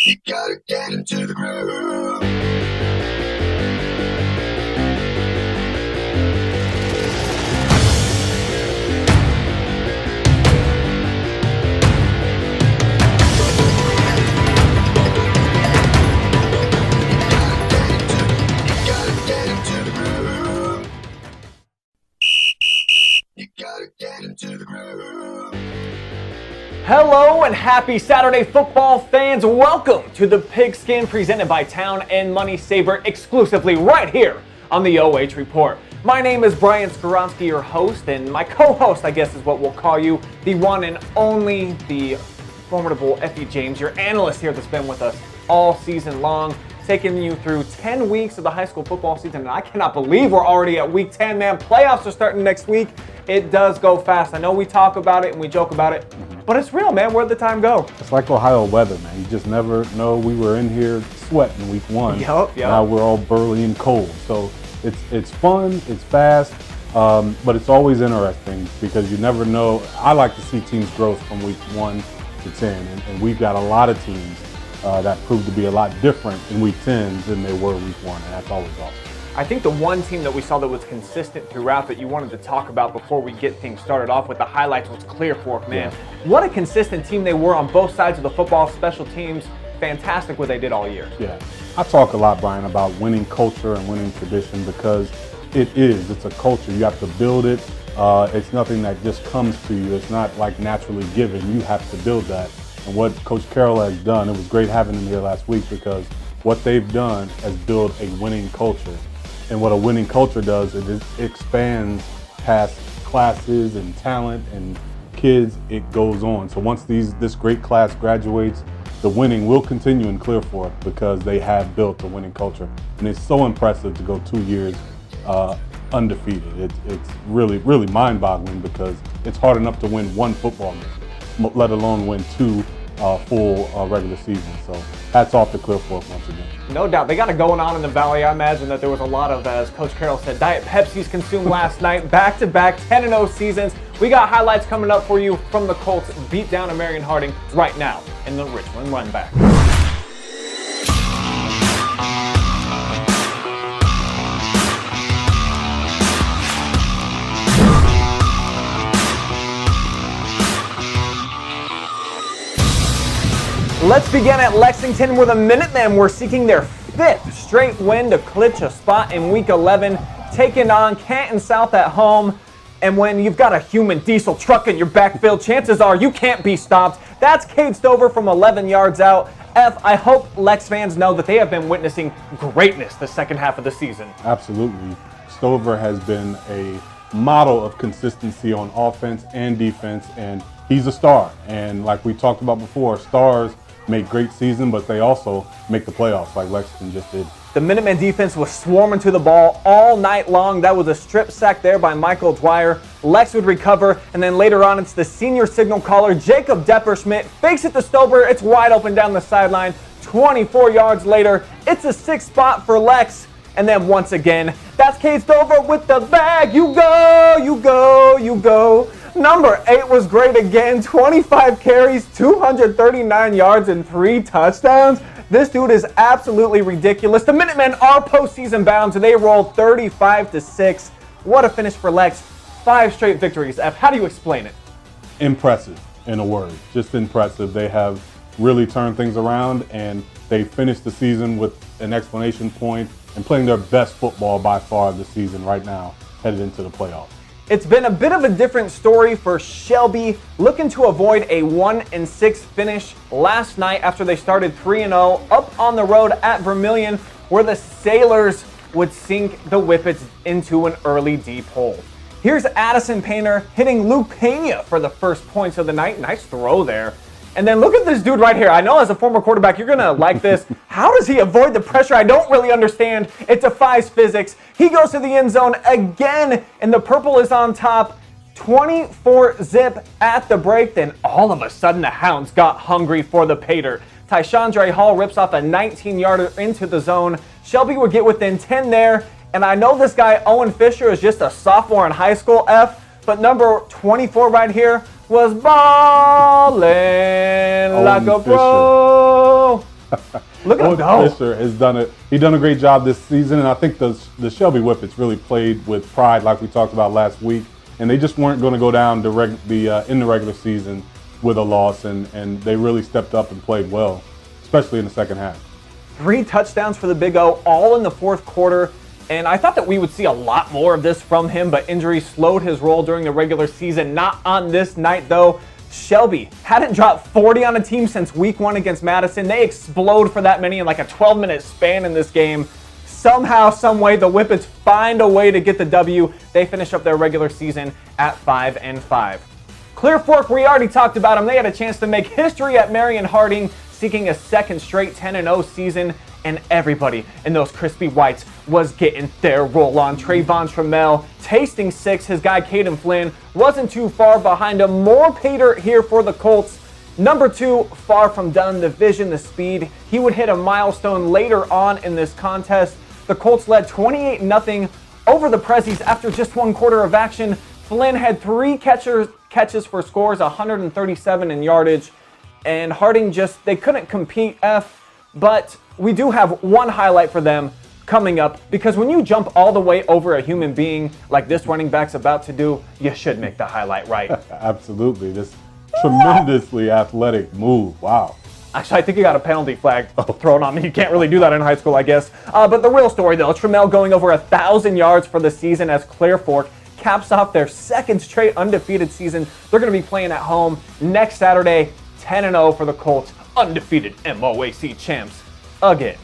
You gotta get into the groove. Hello and happy Saturday, football fans. Welcome to the Pigskin presented by Town and Money Saver, exclusively right here on the OH.Report. My name is Brian Skowronski, your host, and my co-host, I guess is what we'll call you, the one and only, the formidable Effie James, your analyst here that's been with us all season long, taking you through 10 weeks of the high school football season. And I cannot believe we're already at week 10, man. Playoffs are starting next week. It does go fast. I know we talk about it and we joke about it, but it's real, man. Where'd the time go? It's like Ohio weather, man. You just never know. We were in here sweating week one. Yep. Now we're all burly and cold. So it's fun, it's fast, but it's always interesting because you never know. I like to see teams grow from week 1 to 10, and we've got a lot of teams that proved to be a lot different in week 10 than they were week 1, and that's always awesome. I think the one team that we saw that was consistent throughout that you wanted to talk about before we get things started off with the highlights was Clear Fork, man. Yeah. What a consistent team they were on both sides of the football, special teams. Fantastic what they did all year. Yeah, I talk a lot, Brian, about winning culture and winning tradition because it's a culture. You have to build it. It's nothing that just comes to you. It's not like naturally given. You have to build that. And what Coach Carroll has done, it was great having him here last week because what they've done is build a winning culture. And what a winning culture does is it expands past classes and talent and kids. It goes on. So once this great class graduates, the winning will continue in Clear Fork because they have built a winning culture. And it's so impressive to go 2 years undefeated. It's really, really mind-boggling because it's hard enough to win one football game, let alone win 2 full regular season. So hats off to Clear Fork once again. No doubt. They got it going on in the Valley. I imagine that there was a lot of, as Coach Carroll said, Diet Pepsis consumed last night. Back-to-back 10-0 seasons. We got highlights coming up for you from the Colts beat down to Marion Harding right now in the Richland Run Back. Let's begin at Lexington where the Minutemen were seeking their 5th straight win to clinch a spot in Week 11, taking on Canton South at home. And when you've got a human diesel truck in your backfield, chances are you can't be stopped. That's Cade Stover from 11 yards out. I hope Lex fans know that they have been witnessing greatness the second half of the season. Absolutely. Stover has been a model of consistency on offense and defense, and he's a star. And like we talked about before, stars make great season, but they also make the playoffs like Lexington just did. The Minutemen defense was swarming to the ball all night long. That was a strip sack there by Michael Dwyer. Lex would recover, and then later on it's the senior signal caller, Jacob Depperschmidt, fakes it to Stover. It's wide open down the sideline. 24 yards later, it's a 6th spot for Lex. And then once again, that's Cade Stover with the bag. You go, you go, you go. Number 8 was great again. 25 carries, 239 yards, and 3 touchdowns. This dude is absolutely ridiculous. The Minutemen are postseason bound, so they rolled 35-6. What a finish for Lex. 5 straight victories. F, how do you explain it? Impressive, in a word. Just impressive. They have really turned things around, and they finished the season with an exclamation point and playing their best football by far this season right now, headed into the playoffs. It's been a bit of a different story for Shelby, looking to avoid a 1-6 finish last night after they started 3-0 up on the road at Vermilion, where the Sailors would sink the Whippets into an early deep hole. Here's Addison Painter hitting Luke Pena for the first points of the night. Nice throw there. And then look at this dude right here. I know as a former quarterback, you're going to like this. How does he avoid the pressure? I don't really understand. It defies physics. He goes to the end zone again, and the purple is on top. 24-zip at the break. Then all of a sudden, the Hounds got hungry for the Pater. Tyshandre Hall rips off a 19-yarder into the zone. Shelby would get within 10 there. And I know this guy, Owen Fisher, is just a sophomore in high school, F. But number 24 right here was ballin' like a pro. Look at him go. Owen Fisher has done a great job this season, and I think the Shelby Whippets really played with pride, like we talked about last week, and they just weren't going to go down in the regular season with a loss, and they really stepped up and played well, especially in the second half. 3 touchdowns for the Big O, all in the fourth quarter. And I thought that we would see a lot more of this from him, but injury slowed his role during the regular season. Not on this night, though. Shelby hadn't dropped 40 on a team since week 1 against Madison. They explode for that many in like a 12-minute span in this game. Somehow, some way, the Whippets find a way to get the W. They finish up their regular season at 5-5. Clear Fork, we already talked about them. They had a chance to make history at Marion Harding, seeking a second straight 10-0 season. And everybody in those crispy whites was getting their roll on. Trevon Trammell tasting 6. His guy Caden Flynn wasn't too far behind him. More pay dirt here for the Colts. Number 2, far from done. The vision, the speed. He would hit a milestone later on in this contest. The Colts led 28-0 over the Prezzies after just 1 quarter of action. Flynn had 3 catches for scores, 137 in yardage. And Harding they couldn't compete, but we do have one highlight for them coming up, because when you jump all the way over a human being like this running back's about to do, you should make the highlight right. Absolutely. This tremendously athletic move. Wow. Actually, I think he got a penalty flag thrown on me. You can't really do that in high school, I guess. But the real story, though, Trammell going over 1,000 yards for the season as Clear Fork caps off their second straight undefeated season. They're going to be playing at home next Saturday, 10-0 for the Colts, undefeated MOAC champs again.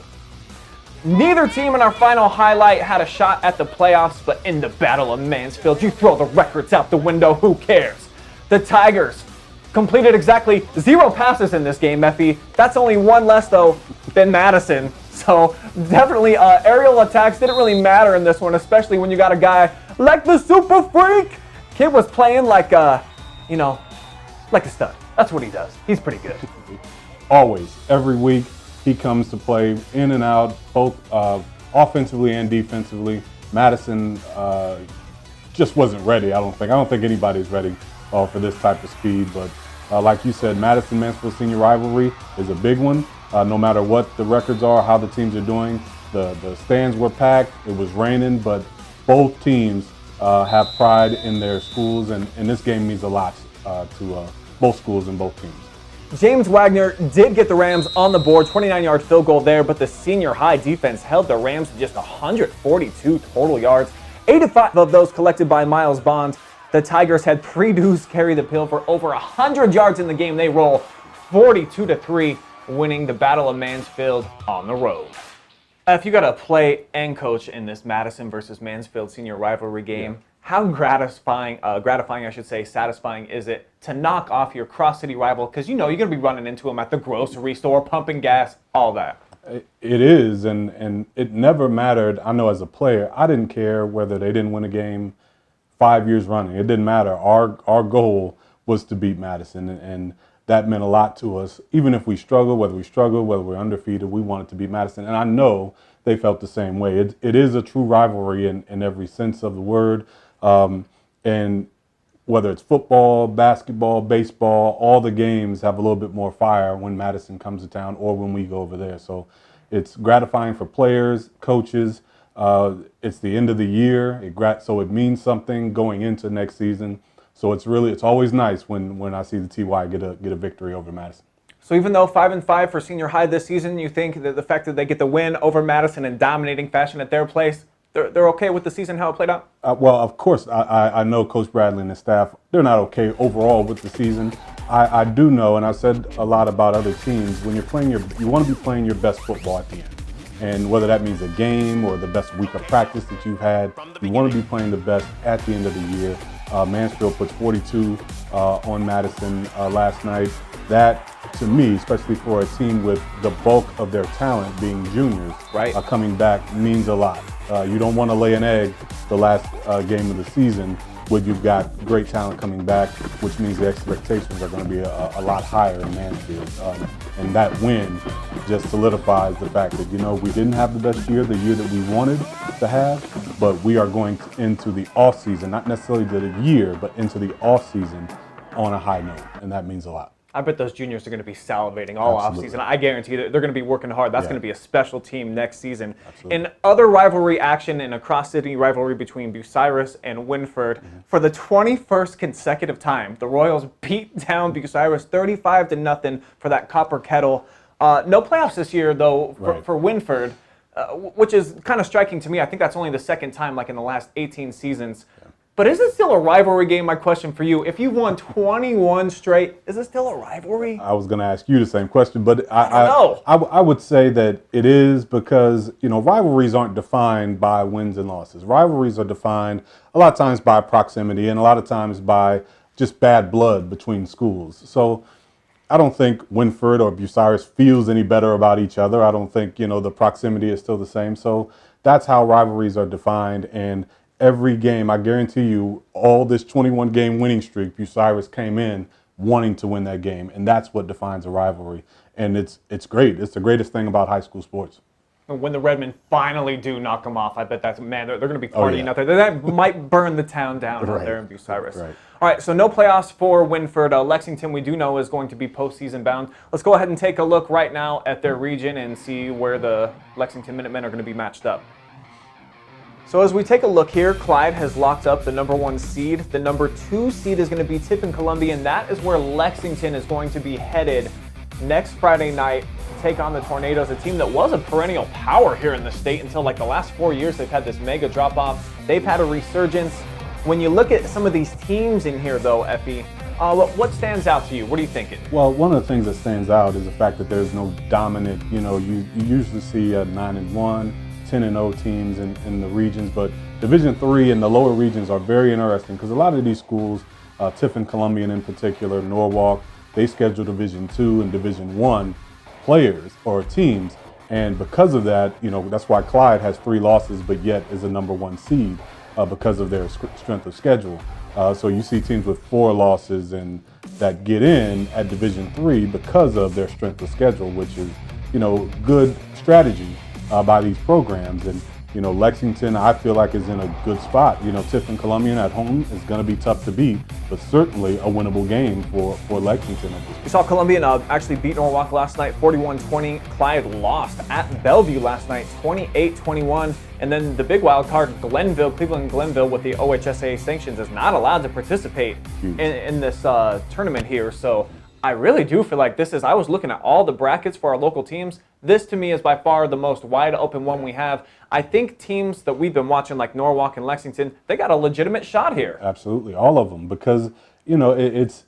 Neither team in our final highlight had a shot at the playoffs, but in the Battle of Mansfield, you throw the records out the window, who cares? The Tigers completed exactly 0 passes in this game, Effie. That's only 1 less, though, than Madison. So definitely aerial attacks didn't really matter in this one, especially when you got a guy like the Super Freak. Kid was playing like a stud. That's what he does. He's pretty good. Always, every week, he comes to play in and out, both offensively and defensively. Madison just wasn't ready, I don't think. I don't think anybody's ready for this type of speed. But like you said, Madison-Mansfield senior rivalry is a big one. No matter what the records are, how the teams are doing, the stands were packed, it was raining, but both teams have pride in their schools, and this game means a lot to both schools and both teams. James Wagner did get the Rams on the board, 29-yard field goal there, but the senior high defense held the Rams to just 142 total yards, 85 of those collected by Miles Bond. The Tigers had 3 dudes carry the pill for over 100 yards in the game. They roll 42-3, winning the Battle of Mansfield on the road. If you got to play and coach in this Madison versus Mansfield senior rivalry game, how gratifying, satisfying is it to knock off your cross-city rival? Because you're going to be running into them at the grocery store, pumping gas, all that. It is, and it never mattered. I know as a player, I didn't care whether they didn't win a game 5 years running. It didn't matter. Our goal was to beat Madison, and that meant a lot to us. Even if we struggle, whether we're undefeated, we wanted to beat Madison. And I know they felt the same way. It is a true rivalry in every sense of the word. And whether it's football, basketball, baseball, all the games have a little bit more fire when Madison comes to town or when we go over there. So it's gratifying for players, coaches. It's the end of the year, so it means something going into next season. So it's always nice when I see the TY get a victory over Madison. So even though 5-5 for senior high this season, you think that the fact that they get the win over Madison in dominating fashion at their place, they're okay with the season, how it played out? Well, of course, I know Coach Bradley and his staff, they're not okay overall with the season. I do know, and I said a lot about other teams, when you're playing you want to be playing your best football at the end. And whether that means a game or the best week of practice that you've had, you want to be playing the best at the end of the year. Mansfield puts 42 on Madison last night. That, to me, especially for a team with the bulk of their talent being juniors, coming back means a lot. You don't want to lay an egg the last game of the season when you've got great talent coming back, which means the expectations are going to be a lot higher in Mansfield. And that win just solidifies the fact that, we didn't have the best year, the year that we wanted to have, but we are going into the off season, not necessarily the year, but into the off season on a high note, and that means a lot. I bet those juniors are going to be salivating all Absolutely. offseason. I guarantee that they're going to be working hard. That's Yeah. going to be a special team next season. Absolutely. In other rivalry action, in a cross-city rivalry between Bucyrus and Winford, for the 21st consecutive time, the Royals beat down Bucyrus 35-0 for that copper kettle. No playoffs this year, though, for Winford, which is kind of striking to me. I think that's only the second time, like in the last 18 seasons. Yeah. But is it still a rivalry game? My question for you: if you've won 21 straight, is it still a rivalry? I was going to ask you the same question, but I don't know. I would say that it is because, rivalries aren't defined by wins and losses. Rivalries are defined a lot of times by proximity and a lot of times by just bad blood between schools. So I don't think Winford or Bucyrus feels any better about each other. I don't think, the proximity is still the same. So that's how rivalries are defined. And every game, I guarantee you, all this 21-game winning streak, Bucyrus came in wanting to win that game. And that's what defines a rivalry. And it's great. It's the greatest thing about high school sports. When the Redmen finally do knock them off, I bet they're going to be partying out there. That might burn the town down out there in Bucyrus. Right. All right, so no playoffs for Winford. Lexington, we do know, is going to be postseason bound. Let's go ahead and take a look right now at their region and see where the Lexington Minutemen are going to be matched up. So as we take a look here, Clyde has locked up the number 1 seed. The number 2 seed is going to be Tiffin-Columbia, and that is where Lexington is going to be headed next Friday night to take on the Tornadoes, a team that was a perennial power here in the state until like the last 4 years. They've had this mega drop-off. They've had a resurgence. When you look at some of these teams in here, though, Effie, what stands out to you? What are you thinking? Well, one of the things that stands out is the fact that there's no dominant, you usually see 9-1, 10-0 teams in the regions, but Division III and the lower regions are very interesting because a lot of these schools, Tiffin-Columbian in particular, Norwalk, they schedule Division II and Division I players or teams, and because of that, that's why Clyde has 3 losses, but yet is a number 1 seed because of their strength of schedule. So you see teams with 4 losses and that get in at Division III because of their strength of schedule, which is, good strategy by these programs. And Lexington, I feel like, is in a good spot. Tiffin-Columbian at home is going to be tough to beat, but certainly a winnable game for Lexington at this point. We saw Columbian actually beat Norwalk last night, 41-20. Clyde lost at Bellevue last night, 28-21. And then the big wild card, Cleveland Glenville, with the OHSAA sanctions, is not allowed to participate in this tournament here. So I really do feel like I was looking at all the brackets for our local teams. This, to me, is by far the most wide open one we have. I think teams that we've been watching, like Norwalk and Lexington, they got a legitimate shot here. Absolutely, all of them, because, it's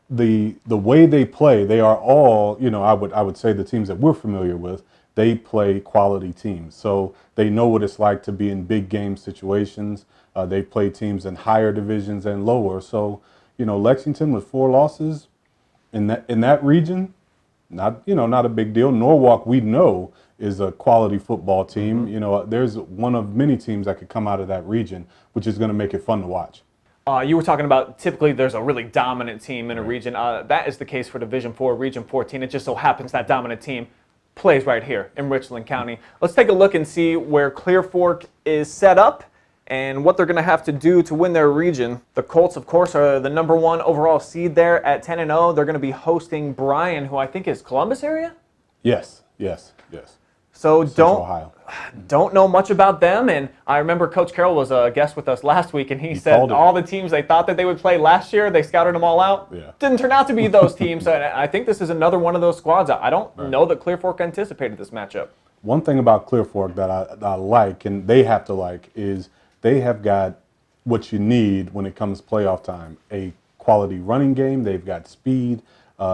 the way they play. They are all, I would say the teams that we're familiar with, they play quality teams. So they know what it's like to be in big game situations. They play teams in higher divisions and lower. So, Lexington with 4 losses in that region, not a big deal. Norwalk, we know, is a quality football team. There's one of many teams that could come out of that region, which is going to make it fun to watch. You were talking about typically there's a really dominant team in a region. That is the case for Division IV, Region 14. It just so happens that dominant team plays right here in Richland County. Let's take a look and see where Clear Fork is set up and what they're going to have to do to win their region. The Colts, of course, are the number 1 overall seed there at 10-0. They're going to be hosting Brian, who I think is Columbus area? Yes. So Ohio. Don't know much about them, and I remember Coach Carroll was a guest with us last week, and he said all the teams they thought that they would play last year, they scouted them all out. Yeah. Didn't turn out to be those teams. And I think this is another one of those squads. I don't know that Clear Fork anticipated this matchup. One thing about Clear Fork that I like, and they have to like, is they have got what you need when it comes playoff time. A quality running game. They've got speed.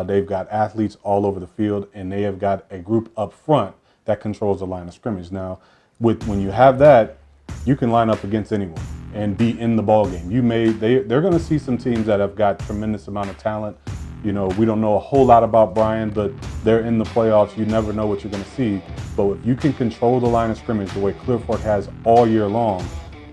They've got athletes all over the field, and they have got a group up front that controls the line of scrimmage. Now, when you have that, you can line up against anyone and be in the ball game. They're going to see some teams that have got tremendous amount of talent. We don't know a whole lot about Brian, but they're in the playoffs. You never know what you're going to see. But if you can control the line of scrimmage the way Clear Fork has all year long,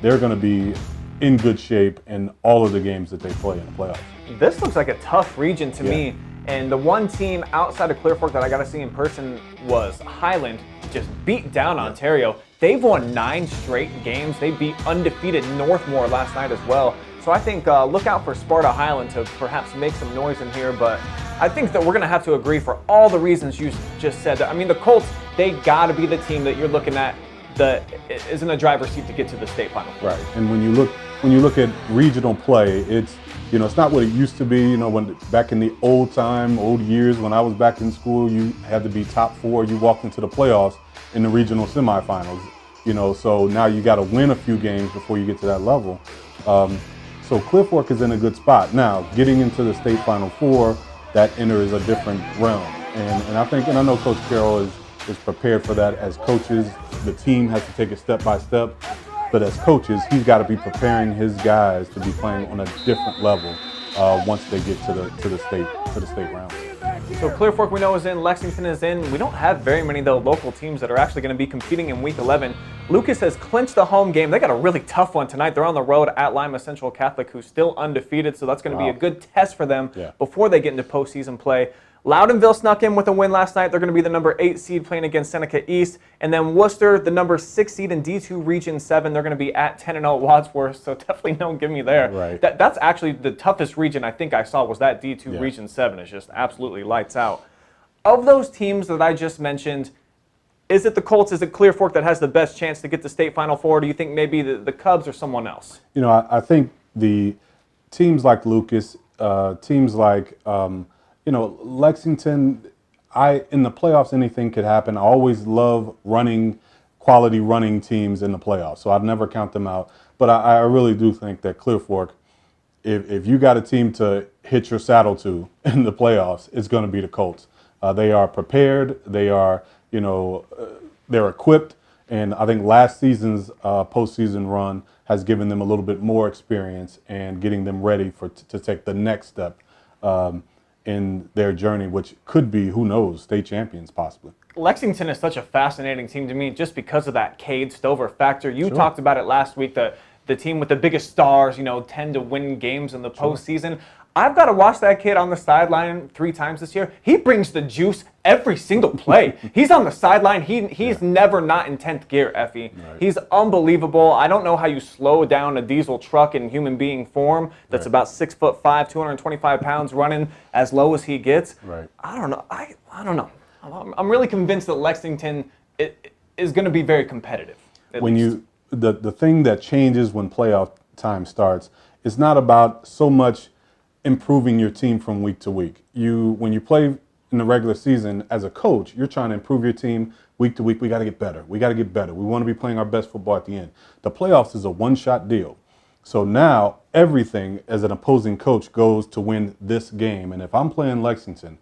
they're going to be in good shape in all of the games that they play in the playoffs. This looks like a tough region to me. And the one team outside of Clear Fork that I got to see in person was Highland. Just beat down Ontario. They've won 9 straight games. They beat undefeated Northmore last night as well. So I think look out for Sparta Highland to perhaps make some noise in here. But I think that we're going to have to agree for all the reasons you just said. I mean, the Colts, they got to be the team that you're looking at that is in the driver's seat to get to the state final. Right. And when you look at regional play, it's not what it used to be. When back in the old years when I was back in school, you had to be top 4. You walked into the playoffs in the regional semifinals. So now you got to win a few games before you get to that level. So Clear Fork is in a good spot. Now, getting into the state Final Four, that enters a different realm. And I know Coach Carroll is prepared for that. As coaches, the team has to take it step by step. But as coaches, he's got to be preparing his guys to be playing on a different level once they get to the state round. So Clear Fork we know is in, Lexington is in. We don't have very many though local teams that are actually going to be competing in Week 11. Lucas has clinched the home game. They got a really tough one tonight. They're on the road at Lima Central Catholic, who's still undefeated. So that's going to be a good test for them before they get into postseason play. Loudonville snuck in with a win last night. They're going to be the number 8 seed playing against Seneca East. And then Worcester, the number 6 seed in D2 Region 7. They're going to be at 10-0 Wadsworth, so definitely don't give me there. Right. That's actually the toughest region I think I saw was that D2 Region 7. It's just absolutely lights out. Of those teams that I just mentioned, is it the Colts, is it Clear Fork that has the best chance to get to state Final Four? Or do you think maybe the Cubs or someone else? I think the teams like Lucas, teams like Lexington, in the playoffs, anything could happen. I always love quality running teams in the playoffs, so I'd never count them out. But I really do think that Clear Fork, if you got a team to hitch your saddle to in the playoffs, it's going to be the Colts. They are prepared. They are, they're equipped. And I think last season's postseason run has given them a little bit more experience and getting them ready to take the next step in their journey, which could be, who knows, state champions possibly. Lexington is such a fascinating team to me just because of that Cade Stover factor. You talked about it last week, the team with the biggest stars, tend to win games in the postseason. I've got to watch that kid on the sideline 3 times this year. He brings the juice every single play. He's on the sideline. He's never not in 10th gear, Effie. Right. He's unbelievable. I don't know how you slow down a diesel truck in human being form that's about 6'5", 225 pounds, running as low as he gets. Right. I don't know. I don't know. I'm really convinced that Lexington is going to be very competitive. The thing that changes when playoff time starts is not about so much improving your team from week to week. When you play in the regular season as a coach, you're trying to improve your team week to week. We got to get better. We want to be playing our best football at the end. The playoffs is a one-shot deal. So now everything as an opposing coach goes to win this game. And if I'm playing Lexington,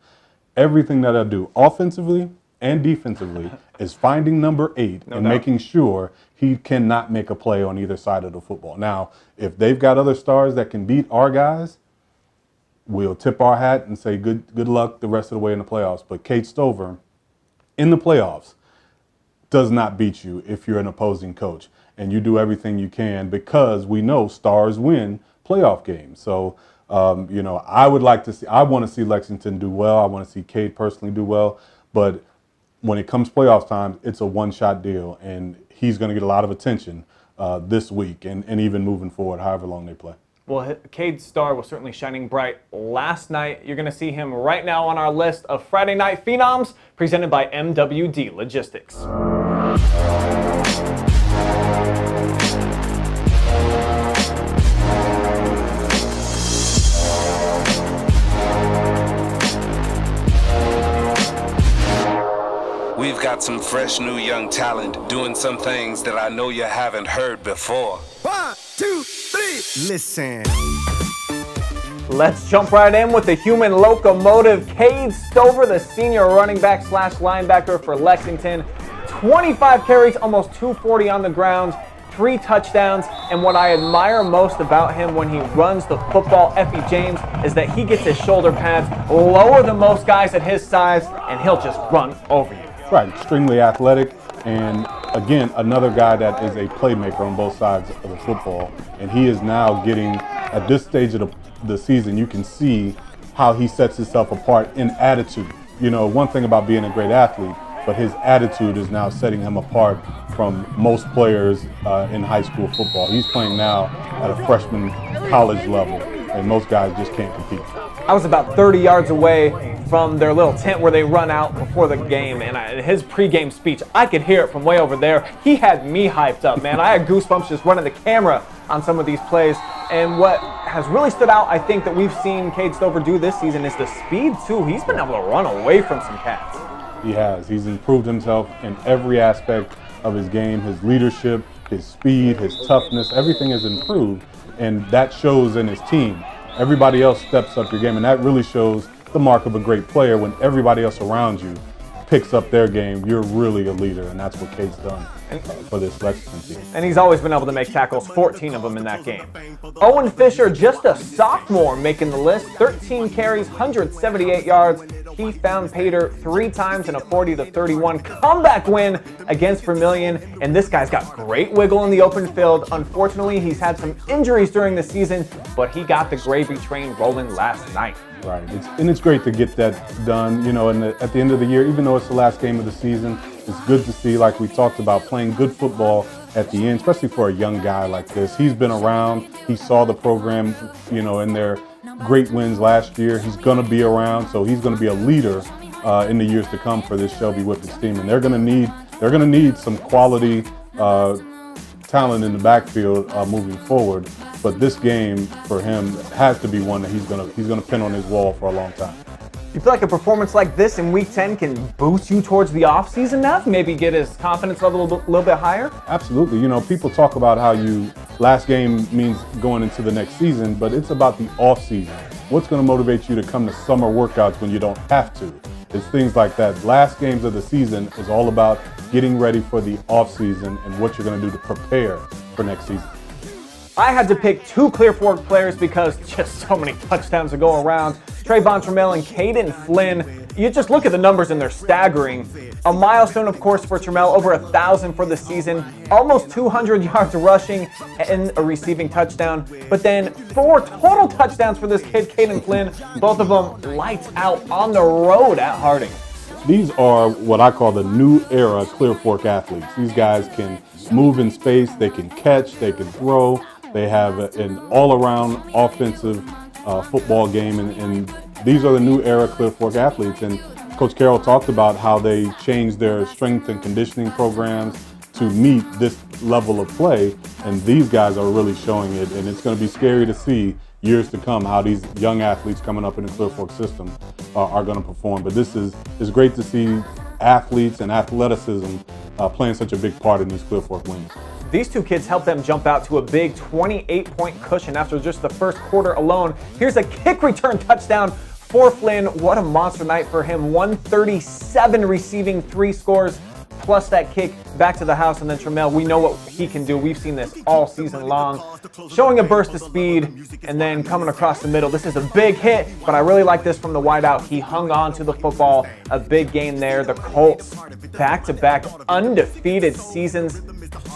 everything that I do offensively and defensively is finding number 8 and making sure he cannot make a play on either side of the football. Now, if they've got other stars that can beat our guys, we'll tip our hat and say good luck the rest of the way in the playoffs. But Cade Stover, in the playoffs, does not beat you if you're an opposing coach. And you do everything you can because we know stars win playoff games. So, I want to see Lexington do well. I want to see Cade personally do well. But when it comes playoff time, it's a one-shot deal. And he's going to get a lot of attention this week and even moving forward, however long they play. Well, Cade's star was certainly shining bright last night. You're going to see him right now on our list of Friday Night Phenoms presented by MWD Logistics. We've got some fresh new young talent doing some things that I know you haven't heard before. 1, 2, 3, listen. Let's jump right in with the human locomotive, Cade Stover, the senior running back / linebacker for Lexington. 25 carries, almost 240 on the ground, 3 touchdowns, and what I admire most about him when he runs the football, Effie James, is that he gets his shoulder pads lower than most guys at his size, and he'll just run over you. Right, extremely athletic, and again, another guy that is a playmaker on both sides of the football, and he is now getting, at this stage of the season, you can see how he sets himself apart in attitude. One thing about being a great athlete, but his attitude is now setting him apart from most players in high school football. He's playing now at a freshman college level, and most guys just can't compete. I was about 30 yards away from their little tent where they run out before the game, and his pregame speech, I could hear it from way over there. He had me hyped up, man. I had goosebumps just running the camera on some of these plays. And what has really stood out, I think, that we've seen Cade Stover do this season is the speed, too. He's been able to run away from some cats. He has. He's improved himself in every aspect of his game. His leadership, his speed, his toughness, everything has improved, and that shows in his team. Everybody else steps up your game, and that really shows the mark of a great player. When everybody else around you picks up their game, you're really a leader, and that's what Cade's done for this Lexington team. And he's always been able to make tackles, 14 of them in that game. Owen Fisher, just a sophomore, making the list. 13 carries, 178 yards. He found Pater 3 times in a 40-31 comeback win against Vermilion. And this guy's got great wiggle in the open field. Unfortunately, he's had some injuries during the season, but he got the gravy train rolling last night. Right, it's great to get that done, and at the end of the year, even though it's the last game of the season, it's good to see, like we talked about, playing good football at the end, especially for a young guy like this. He's been around, he saw the program, in their great wins last year. He's going to be around, so he's going to be a leader in the years to come for this Shelby Whippets team, and they're going to need some quality talent in the backfield moving forward. But this game for him has to be one that he's gonna pin on his wall for a long time. You feel like a performance like this in Week 10 can boost you towards the offseason now? Maybe get his confidence level a little bit higher? Absolutely. People talk about how last game means going into the next season, but it's about the offseason. What's going to motivate you to come to summer workouts when you don't have to? It's things like that. Last games of the season is all about getting ready for the offseason and what you're going to do to prepare for next season. I had to pick 2 Clear Fork players because just so many touchdowns to go around. Trevon, Trammell, and Caden Flynn. You just look at the numbers and they're staggering. A milestone, of course, for Trammell, over 1,000 for the season, almost 200 yards rushing and a receiving touchdown. But then 4 total touchdowns for this kid, Caden Flynn, both of them lights out on the road at Harding. These are what I call the new era Clear Fork athletes. These guys can move in space, they can catch, they can throw. They have an all-around offensive football game, and these are the new era Clear Fork athletes. And Coach Carroll talked about how they changed their strength and conditioning programs to meet this level of play, and these guys are really showing it. And it's going to be scary to see years to come how these young athletes coming up in the Clear Fork system are going to perform. But this is great to see athletes and athleticism playing such a big part in these Clear Fork wins. These 2 kids helped them jump out to a big 28-point cushion after just the first quarter alone. Here's a kick return touchdown for Flynn. What a monster night for him. 137 receiving, 3 scores, plus that kick back to the house. And then Trammell, we know what he can do. We've seen this all season long. Showing a burst of speed and then coming across the middle. This is a big hit, but I really like this from the wideout. He hung on to the football. A big game there. The Colts, back-to-back undefeated seasons.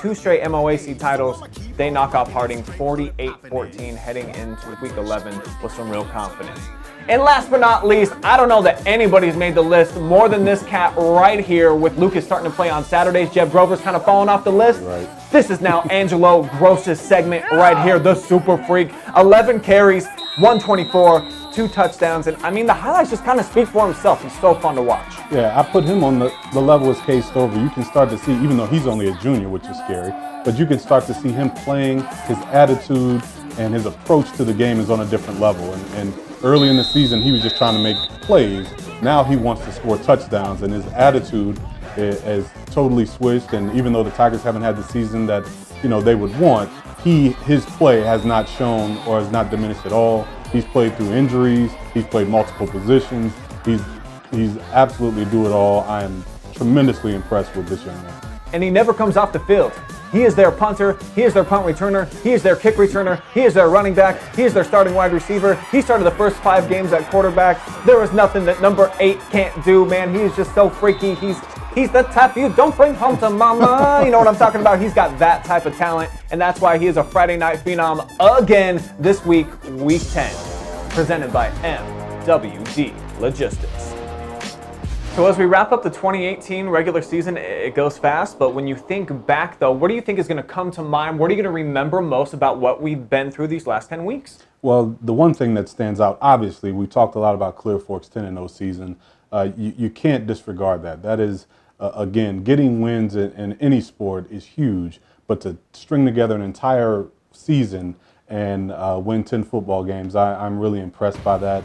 2 straight MOAC titles. They knock off Harding 48-14 heading into Week 11 with some real confidence. And last but not least, I don't know that anybody's made the list more than this cat right here with Lucas starting to play on Saturdays. Jeb Grover's kind of falling off the list. Right. This is now Angelo Grose's segment right here, the Super Freak. 11 carries, 124, 2 touchdowns. And I mean, the highlights just kind of speak for himself. He's so fun to watch. Yeah, I put him on the level as Cade Stover. You can start to see, even though he's only a junior, which is scary, but you can start to see him playing. His attitude and his approach to the game is on a different level. And early in the season, he was just trying to make plays. Now he wants to score touchdowns, and his attitude has totally switched. And even though the Tigers haven't had the season that they would want, his play has not shown or has not diminished at all. He's played through injuries. He's played multiple positions. He's absolutely do it all. I am tremendously impressed with this young man. And he never comes off the field. He is their punter, he is their punt returner, he is their kick returner, he is their running back, he is their starting wide receiver. He started the first 5 games at quarterback. There is nothing that number 8 can't do, man. He is just so freaky. He's the type you don't bring home to mama. You know what I'm talking about? He's got that type of talent, and that's why he is a Friday Night Phenom again this week, Week 10, presented by MWD Logistics. So as we wrap up the 2018 regular season, it goes fast, but when you think back though, what do you think is going to come to mind? What are you going to remember most about what we've been through these last 10 weeks? Well, the one thing that stands out, obviously, we talked a lot about Clear Fork's 10-0 season. You can't disregard that. That is, again, getting wins in any sport is huge, but to string together an entire season and win 10 football games, I'm really impressed by that.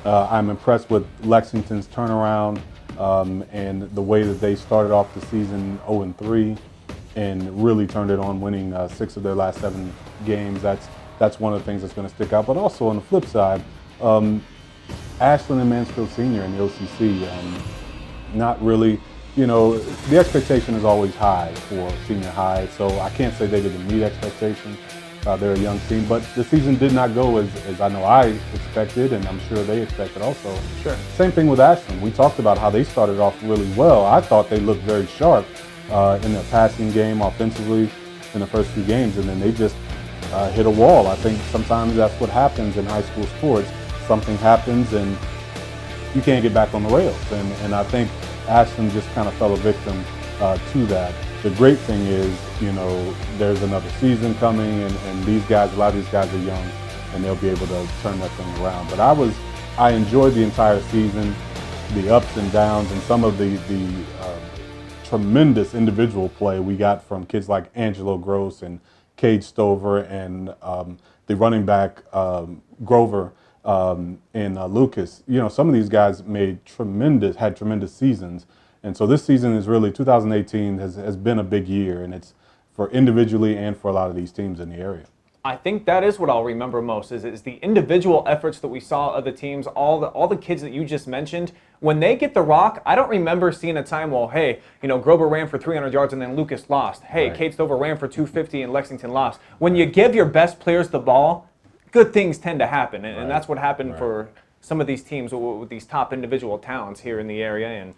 I'm impressed with Lexington's turnaround and the way that they started off the season 0-3 and really turned it on, winning 6 of their last 7 games. That's one of the things that's going to stick out. But also on the flip side, Ashland and Mansfield Senior in the OCC, not really, the expectation is always high for senior high, so I can't say they didn't meet expectations. They're a young team, but the season did not go as I know I expected, and I'm sure they expected also. Sure. Same thing with Ashland. We talked about how they started off really well. I thought they looked very sharp in their passing game offensively in the first few games, and then they just hit a wall. I think sometimes that's what happens in high school sports. Something happens and you can't get back on the rails. And I think Ashland just kind of fell a victim to that. The great thing is, there's another season coming and these guys, a lot of these guys are young and they'll be able to turn that thing around. But I enjoyed the entire season, the ups and downs, and some of the tremendous individual play we got from kids like Angelo, Grose, and Cade Stover, and the running back Grover and Lucas. Some of these guys had tremendous seasons, and so this season is really 2018 has been a big year, and it's for individually and for a lot of these teams in the area. I think that is what I'll remember most is the individual efforts that we saw of the teams, all the kids that you just mentioned. When they get the rock, I don't remember seeing a time, Grover ran for 300 yards and then Lucas lost. Hey, right. Cade Stover ran for 250 and Lexington lost. When you give your best players the ball, good things tend to happen, and that's what happened for some of these teams with these top individual talents here in the area, and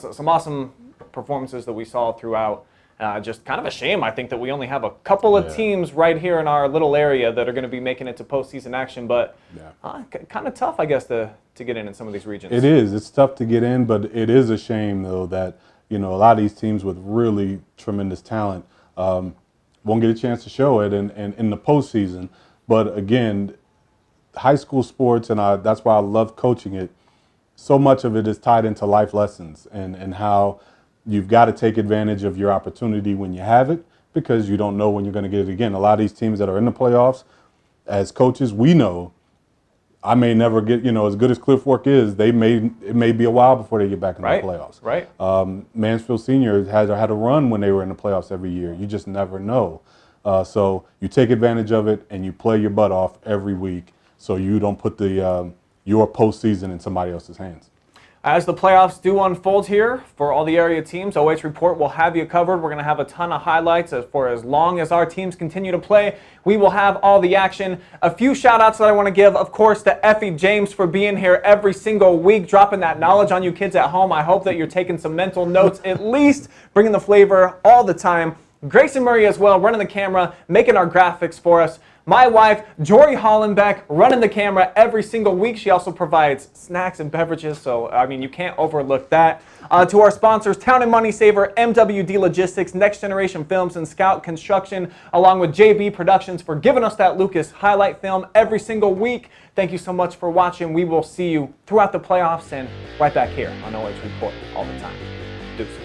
so some awesome performances that we saw throughout. Just kind of a shame, I think, that we only have a couple of teams right here in our little area that are going to be making it to postseason action, but kind of tough, I guess, to get in some of these regions. It is. It's tough to get in, but it is a shame, though, that a lot of these teams with really tremendous talent won't get a chance to show it in the postseason. But again, high school sports, and that's why I love coaching it, so much of it is tied into life lessons and how you've got to take advantage of your opportunity when you have it, because you don't know when you're going to get it again. A lot of these teams that are in the playoffs, as coaches, we know I may never get, as good as Clear Fork is, it may be a while before they get back in the playoffs. Right. Mansfield Senior had a run when they were in the playoffs every year. You just never know. So you take advantage of it and you play your butt off every week so you don't put your postseason in somebody else's hands. As the playoffs do unfold here for all the area teams, OH.Report will have you covered. We're going to have a ton of highlights for as long as our teams continue to play. We will have all the action. A few shout-outs that I want to give, of course, to Effie James for being here every single week, dropping that knowledge on you kids at home. I hope that you're taking some mental notes, at least bringing the flavor all the time. Grace and Murray as well, running the camera, making our graphics for us. My wife, Jory Hollenbeck, running the camera every single week. She also provides snacks and beverages, so, you can't overlook that. To our sponsors, Town and Money Saver, MWD Logistics, Next Generation Films, and Scout Construction, along with JB Productions for giving us that Lucas highlight film every single week. Thank you so much for watching. We will see you throughout the playoffs and right back here on OH.Report all the time. Deuces.